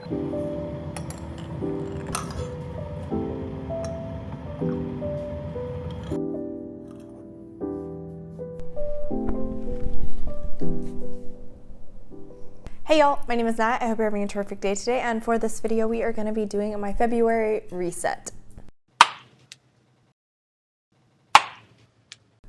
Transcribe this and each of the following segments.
Hey y'all, my name is Nat. I hope you're having a terrific day today, and for this video we are going to be doing my February reset.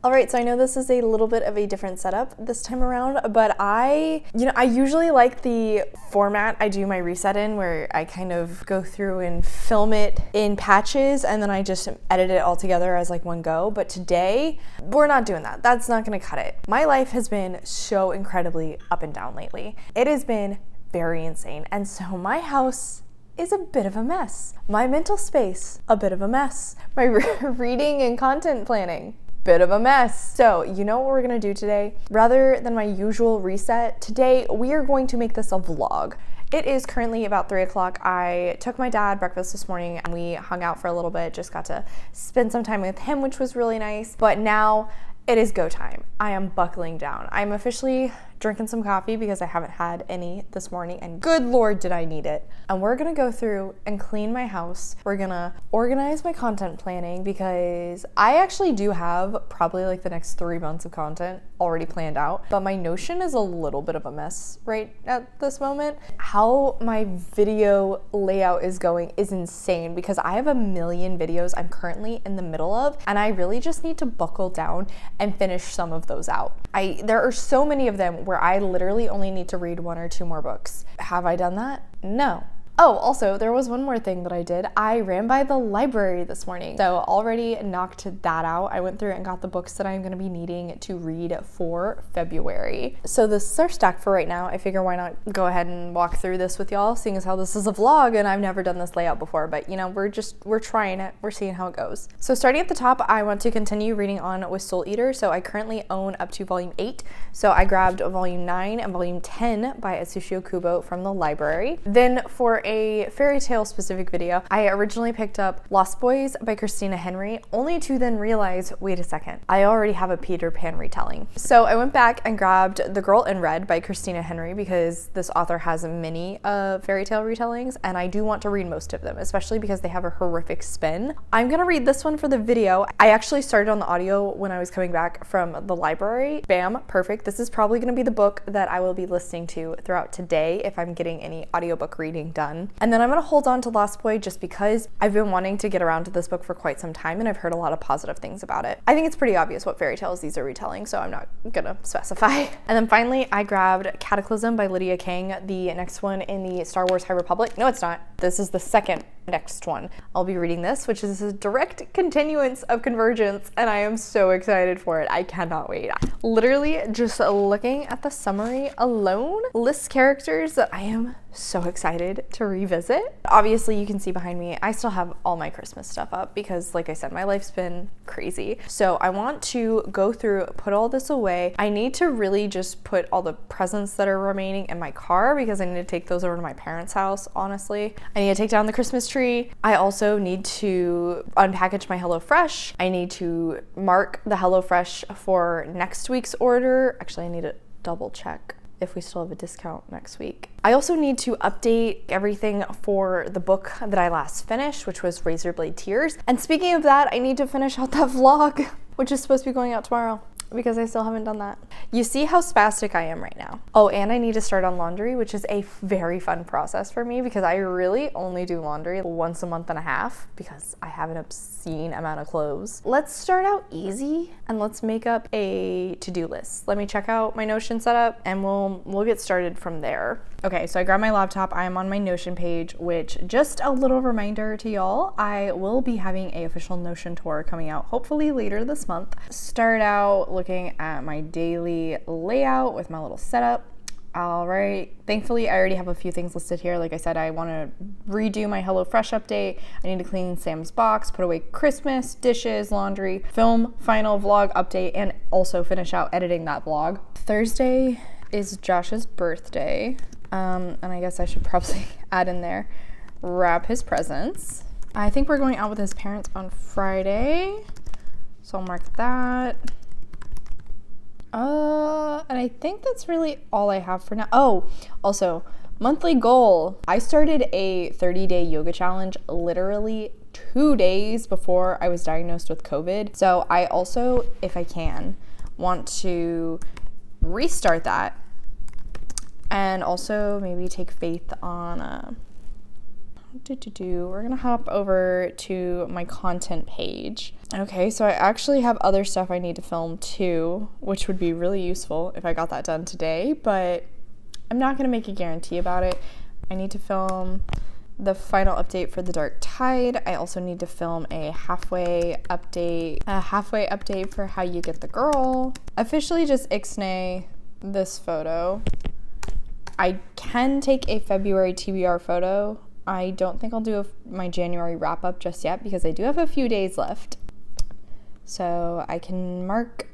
Alright, so I know this is a little bit of a different setup this time around, but I usually like the format I do my reset in, where I kind of go through and film it in patches and then I just edit it all together as like one go. But today, we're not doing that. That's not gonna cut it. My life has been so incredibly up and down lately. It has been very insane, and so my house is a bit of a mess. My mental space, a bit of a mess. My reading and content planning, bit of a mess. So you know what we're gonna do today? Rather than my usual reset, today we are going to make this a vlog. It is currently about 3 o'clock. I took my dad breakfast this morning and we hung out for a little bit, just got to spend some time with him, which was really nice. But now it is go time. I am buckling down. I'm officially drinking some coffee because I haven't had any this morning, and good Lord did I need it. And we're gonna go through and clean my house. We're gonna organize my content planning because I actually do have probably like the next 3 months of content already planned out, but my Notion is a little bit of a mess right at this moment. How my video layout is going is insane because I have a million videos I'm currently in the middle of, and I really just need to buckle down and finish some of those out. There are so many of them where I literally only need to read 1 or 2 more books. Have I done that? No. Oh, also, there was one more thing that I did. I ran by the library this morning, so already knocked that out. I went through and got the books that I'm gonna be needing to read for February. So this is our stack for right now. I figure why not go ahead and walk through this with y'all, seeing as how this is a vlog and I've never done this layout before, but you know, we're trying it. We're seeing how it goes. So starting at the top, I want to continue reading on with Soul Eater. So I currently own up to volume 8. So I grabbed volume 9 and volume 10 by 𝗖cie RH𝘁𝗁𝘁 from the library. Then for a fairy tale specific video, I originally picked up Lost Boys by 𝗖cie RH𝘁𝗁𝘁, only to then realize, wait a second, I already have a Peter Pan retelling. So I went back and grabbed The Girl in Red by 𝗖cie RH𝘁𝗁𝘁 because this author has many fairy tale retellings, and I do want to read most of them, especially because they have a horrific spin. I'm gonna read this one for the video. I actually started on the audio when I was coming back from the library. Bam, perfect. This is probably gonna be the book that I will be listening to throughout today if I'm getting any audiobook reading done. And then I'm gonna hold on to Lost Boy just because I've been wanting to get around to this book for quite some time and I've heard a lot of positive things about it. I think it's pretty obvious what fairy tales these are retelling, so I'm not gonna specify. And then finally, I grabbed Cataclysm by Lydia Kang, the next one in the Star Wars High Republic. No, it's not. This is the second next one. I'll be reading this, which is a direct continuance of Convergence, and I am so excited for it. I cannot wait. Literally just looking at the summary alone lists characters that I am so excited to revisit. Obviously, you can see behind me, I still have all my Christmas stuff up because, like I said, my life's been crazy. So I want to go through, put all this away. I need to really just put all the presents that are remaining in my car because I need to take those over to my parents' house, honestly. I need to take down the Christmas tree. I also need to unpackage my HelloFresh. I need to mark the HelloFresh for next week's order. Actually, I need to double check if we still have a discount next week. I also need to update everything for the book that I last finished, which was Razorblade Tears. And speaking of that, I need to finish out that vlog, which is supposed to be going out tomorrow, because I still haven't done that. You see how spastic I am right now. Oh, and I need to start on laundry, which is a very fun process for me because I really only do laundry once a month and a half because I have an obscene amount of clothes. Let's start out easy and let's make up a to-do list. Let me check out my Notion setup and we'll get started from there. Okay, so I grabbed my laptop. I am on my Notion page, which, just a little reminder to y'all, I will be having an official Notion tour coming out hopefully later this month. Start out looking at my daily layout with my little setup. All right, thankfully I already have a few things listed here. Like I said, I want to redo my HelloFresh update. I need to clean Sam's box, put away Christmas, dishes, laundry, film final vlog update, and also finish out editing that vlog. Thursday is Josh's birthday, and I guess I should probably add in there, wrap his presents. I think we're going out with his parents on Friday, so I'll mark that. And I think that's really all I have for now. Oh, also, Monthly goal. I started a 30-day yoga challenge literally 2 days before I was diagnosed with COVID. So I also, if I can, want to restart that and also maybe take faith on we're gonna hop over to my content page. Okay, so I actually have other stuff I need to film too, which would be really useful if I got that done today, but I'm not gonna make a guarantee about it. I need to film the final update for The Dark Tide. I also need to film a halfway update for How You Get the Girl. Officially just ixnay this photo. I can take a February TBR photo. I don't think I'll do my January wrap up just yet because I do have a few days left. So I can mark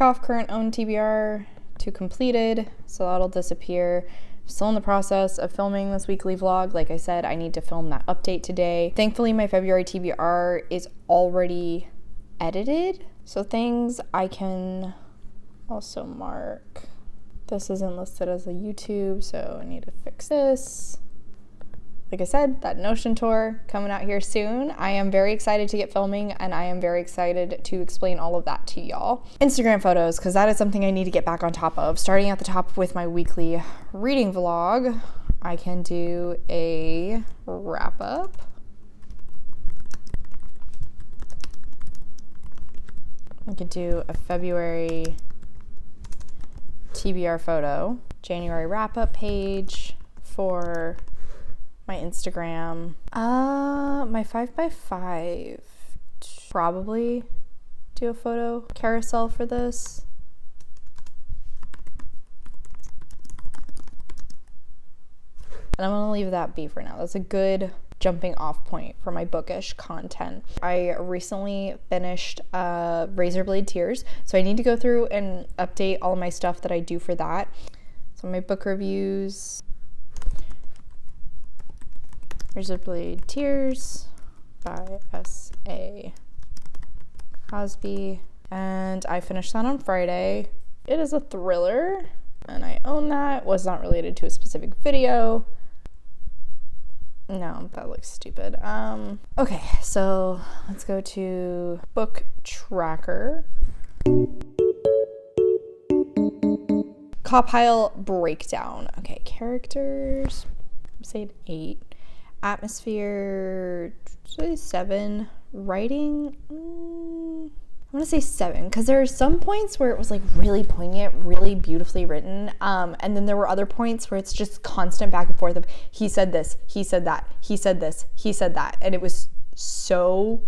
off current owned TBR to completed, so that'll disappear. I'm still in the process of filming this weekly vlog. Like I said, I need to film that update today. Thankfully, my February TBR is already edited, so things I can also mark. This isn't listed as a YouTube, so I need to fix this. Like I said, that Notion tour coming out here soon. I am very excited to get filming, and I am very excited to explain all of that to y'all. Instagram photos, because that is something I need to get back on top of. Starting at the top with my weekly reading vlog, I can do a wrap up. I could do a February TBR photo, January wrap up page for my Instagram, my 5x5, probably do a photo carousel for this. And I'm gonna leave that be for now. That's a good jumping off point for my bookish content. I recently finished Razorblade Tears, so I need to go through and update all of my stuff that I do for that. So my book reviews, Razorblade Tears by 𝗖cie viņš, and I finished that on Friday. It is a thriller, and I own that. Was not related to a specific video. No, that looks stupid. Okay, so let's go to book tracker. Copile breakdown. Okay, characters, I'm saying 8. Atmosphere, 7. Writing, I'm gonna say 7, because there are some points where it was like really poignant, really beautifully written, and then there were other points where it's just constant back and forth of he said this, he said that, he said this, he said that, and it was so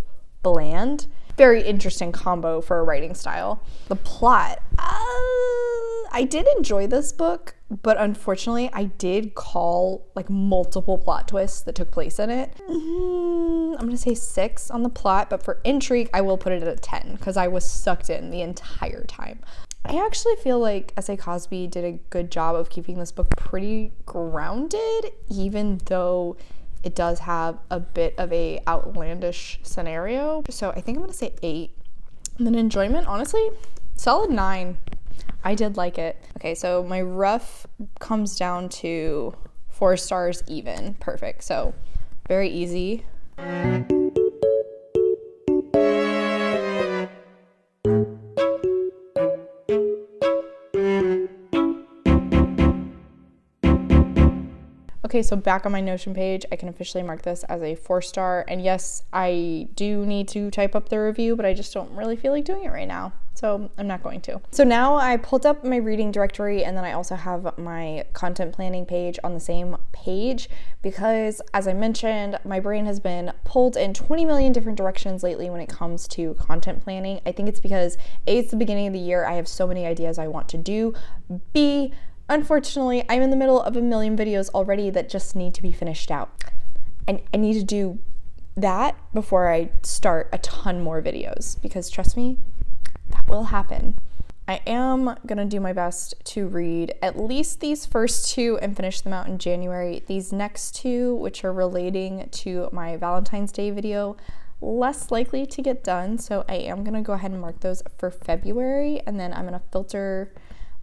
bland. Very interesting combo for a writing style. The plot, I did enjoy this book, but unfortunately I did call like multiple plot twists that took place in it. I'm gonna say 6 on the plot, but for intrigue I will put it at a 10 because I was sucked in the entire time. I actually feel like 𝗖cie viņš did a good job of keeping this book pretty grounded, even though it does have a bit of a outlandish scenario. So I think I'm gonna say 8. And then enjoyment, honestly, solid 9. I did like it. Okay, so my rough comes down to 4 stars even. Perfect. So very easy. Okay, so back on my Notion page, I can officially mark this as a 4-star. And yes, I do need to type up the review, but I just don't really feel like doing it right now. So I'm not going to. So now I pulled up my reading directory, and then I also have my content planning page on the same page because, as I mentioned, my brain has been pulled in 20 million different directions lately when it comes to content planning. I think it's because A, it's the beginning of the year. I have so many ideas I want to do. B, unfortunately, I'm in the middle of a million videos already that just need to be finished out. And I need to do that before I start a ton more videos because trust me, that will happen. I am gonna do my best to read at least these first 2 and finish them out in January. These next 2, which are relating to my Valentine's Day video, less likely to get done. So I am gonna go ahead and mark those for February, and then I'm gonna filter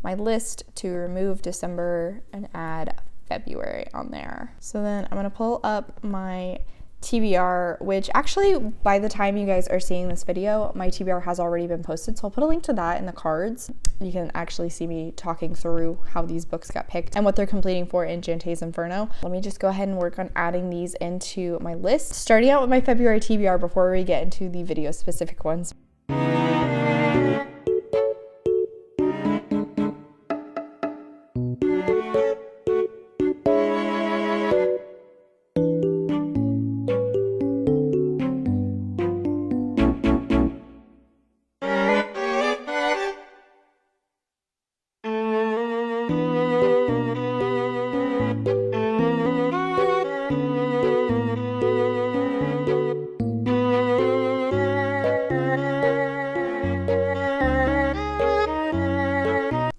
my list to remove December and add February on there. So then I'm gonna pull up my TBR, which actually by the time you guys are seeing this video, my TBR has already been posted, so I'll put a link to that in the cards. You can actually see me talking through how these books got picked and what they're completing for in 𝗖ន់謝 Inferno. Let me just go ahead and work on adding these into my list, starting out with my February TBR before we get into the video specific ones.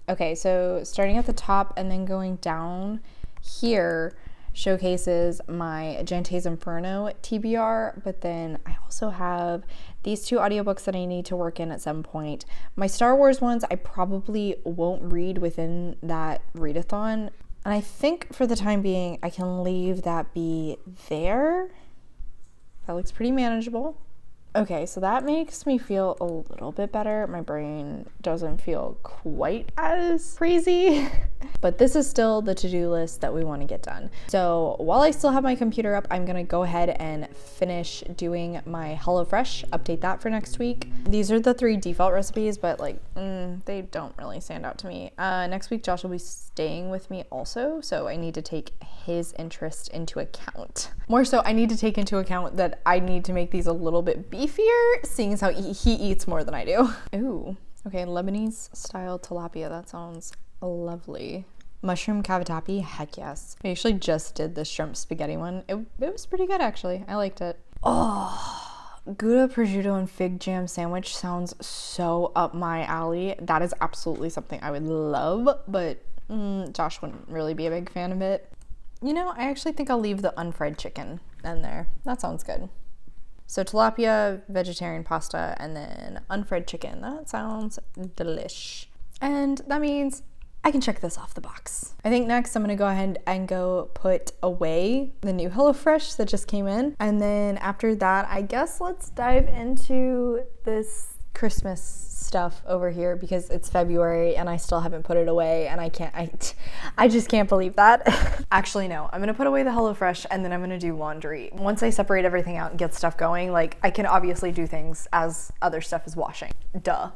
Okay, so starting at the top and then going down here showcases my 𝗖ន់謝 Inferno TBR, but then I also have these two audiobooks that I need to work in at some point. My Star Wars ones I probably won't read within that readathon, and I think for the time being I can leave that be there. That looks pretty manageable. Okay, so that makes me feel a little bit better. My brain doesn't feel quite as crazy, but this is still the to-do list that we want to get done. So while I still have my computer up, I'm gonna go ahead and finish doing my HelloFresh, update that for next week. These are the 3 default recipes, but like, they don't really stand out to me. Next week, Josh will be staying with me also, so I need to take his interest into account. More so, I need to take into account that I need to make these a little bit beefier, seeing as how he eats more than I do. Ooh, okay, Lebanese style tilapia, that sounds lovely. Mushroom cavatappi, heck yes. I actually just did the shrimp spaghetti one. It was pretty good actually, I liked it. Oh, Gouda, prosciutto, and fig jam sandwich sounds so up my alley. That is absolutely something I would love, but Josh wouldn't really be a big fan of it. You know, I actually think I'll leave the unfried chicken in there. That sounds good. So tilapia, vegetarian pasta, and then unfried chicken. That sounds delish. And that means I can check this off the box. I think next I'm gonna go ahead and go put away the new HelloFresh that just came in. And then after that, I guess let's dive into this Christmas stuff over here because it's February and I still haven't put it away, and I just can't believe that. Actually, no, I'm gonna put away the HelloFresh and then I'm gonna do laundry. Once I separate everything out and get stuff going, like I can obviously do things as other stuff is washing. Duh.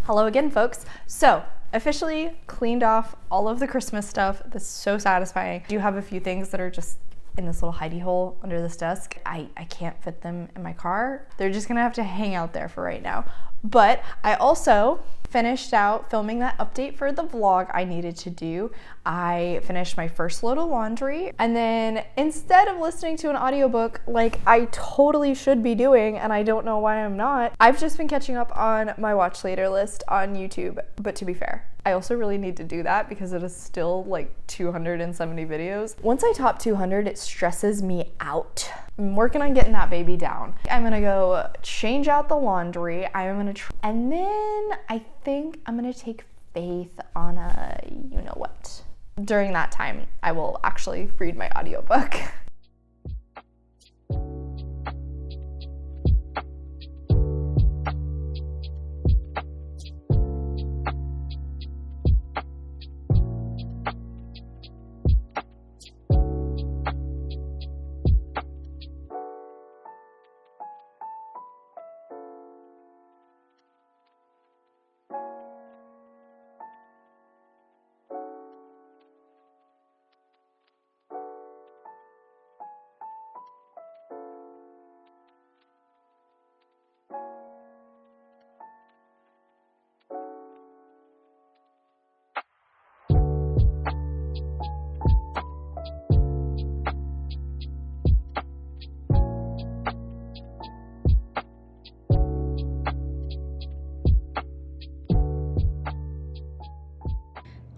Hello again, folks. So, officially cleaned off all of the Christmas stuff. That's so satisfying. I do have a few things that are just in this little hidey hole under this desk. I can't fit them in my car. They're just gonna have to hang out there for right now. But I also finished out filming that update for the vlog I needed to do. I finished my first load of laundry, and then instead of listening to an audiobook like I totally should be doing, and I don't know why I'm not, I've just been catching up on my watch later list on YouTube. But to be fair, I also really need to do that because it is still like 270 videos. Once I top 200, it stresses me out. I'm working on getting that baby down. I'm gonna go change out the laundry. And then I think I'm gonna take Faith on a you-know-what. During that time, I will actually read my audiobook.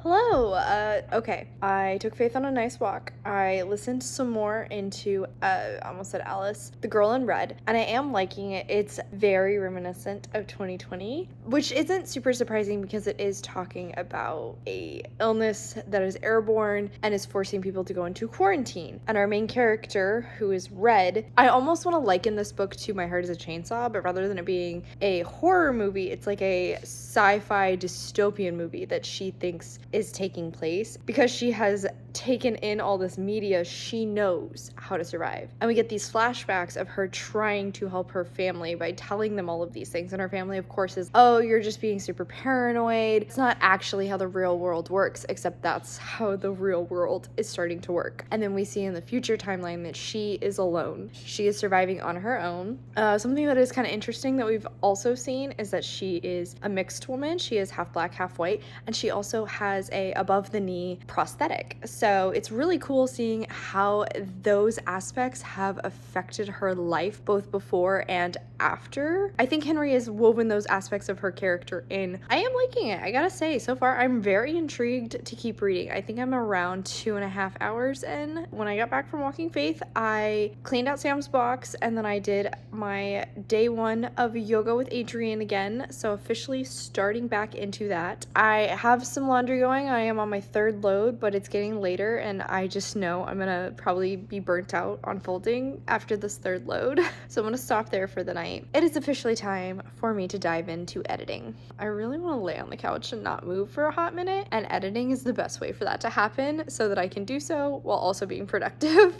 Hello, okay, I took Faith on a nice walk. I listened some more into, I almost said Alice, The Girl in Red, and I am liking it. It's very reminiscent of 2020, which isn't super surprising because it is talking about a illness that is airborne and is forcing people to go into quarantine. And our main character, who is Red, I almost want to liken this book to My Heart is a Chainsaw, but rather than it being a horror movie, it's like a sci-fi dystopian movie that she thinks is taking place. Because she has taken in all this media, she knows how to survive. And we get these flashbacks of her trying to help her family by telling them all of these things. And her family, of course, is, oh, you're just being super paranoid. It's not actually how the real world works, except that's how the real world is starting to work. And then we see in the future timeline that she is alone. She is surviving on her own. Something that is kind of interesting that we've also seen is that she is a mixed woman. She is half black, half white, and she also has a above the knee prosthetic. So it's really cool seeing how those aspects have affected her life both before and after. I think Henry has woven those aspects of her character in. I am liking it. I gotta say, so far I'm very intrigued to keep reading. I think I'm around 2.5 hours in. When I got back from walking Faith, I cleaned out Sam's box and then I did my day 1 of yoga with Adrienne again. So officially starting back into that. I have some laundry going. I am on my 3rd load, but it's getting later and I just know I'm gonna probably be burnt out on folding after this 3rd load. So I'm gonna stop there for the night. It is officially time for me to dive into editing. I really want to lay on the couch and not move for a hot minute, and editing is the best way for that to happen so that I can do so while also being productive.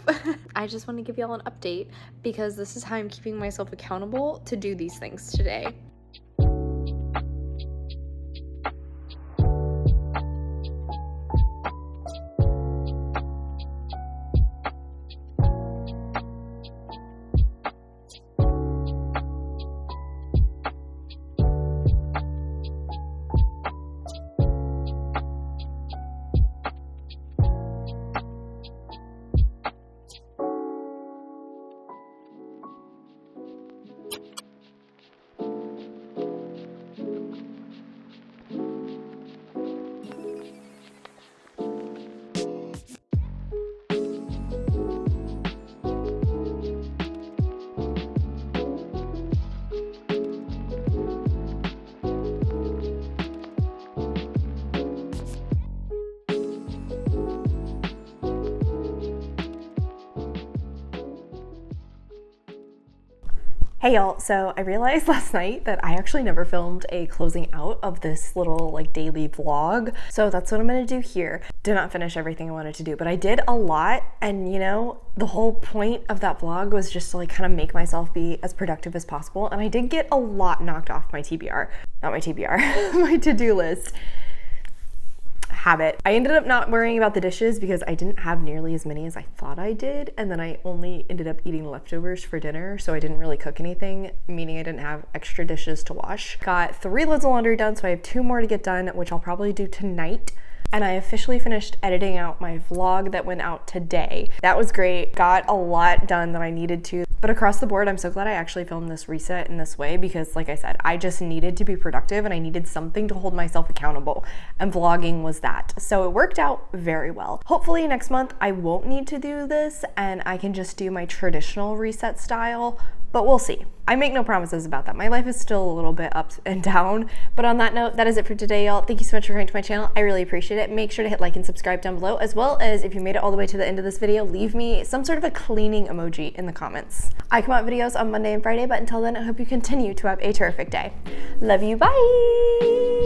I just want to give y'all an update because this is how I'm keeping myself accountable to do these things today. Hey y'all, so I realized last night that I actually never filmed a closing out of this little like daily vlog. So that's what I'm gonna do here. Did not finish everything I wanted to do, but I did a lot, and you know, the whole point of that vlog was just to like kind of make myself be as productive as possible, and I did get a lot knocked off my TBR. Not my TBR, my to-do list. Habit. I ended up not worrying about the dishes because I didn't have nearly as many as I thought I did, and then I only ended up eating leftovers for dinner, so I didn't really cook anything, meaning I didn't have extra dishes to wash. Got 3 loads of laundry done, so I have 2 more to get done, which I'll probably do tonight. And I officially finished editing out my vlog that went out today. That was great. Got a lot done that I needed to. But across the board, I'm so glad I actually filmed this reset in this way because, like I said, I just needed to be productive and I needed something to hold myself accountable. And vlogging was that. So it worked out very well. Hopefully next month I won't need to do this and I can just do my traditional reset style, but we'll see. I make no promises about that. My life is still a little bit up and down. But on that note, that is it for today, y'all. Thank you so much for coming to my channel. I really appreciate it. Make sure to hit like and subscribe down below, as well as if you made it all the way to the end of this video, leave me some sort of a cleaning emoji in the comments. I come out videos on Monday and Friday, but until then, I hope you continue to have a terrific day. Love you, bye!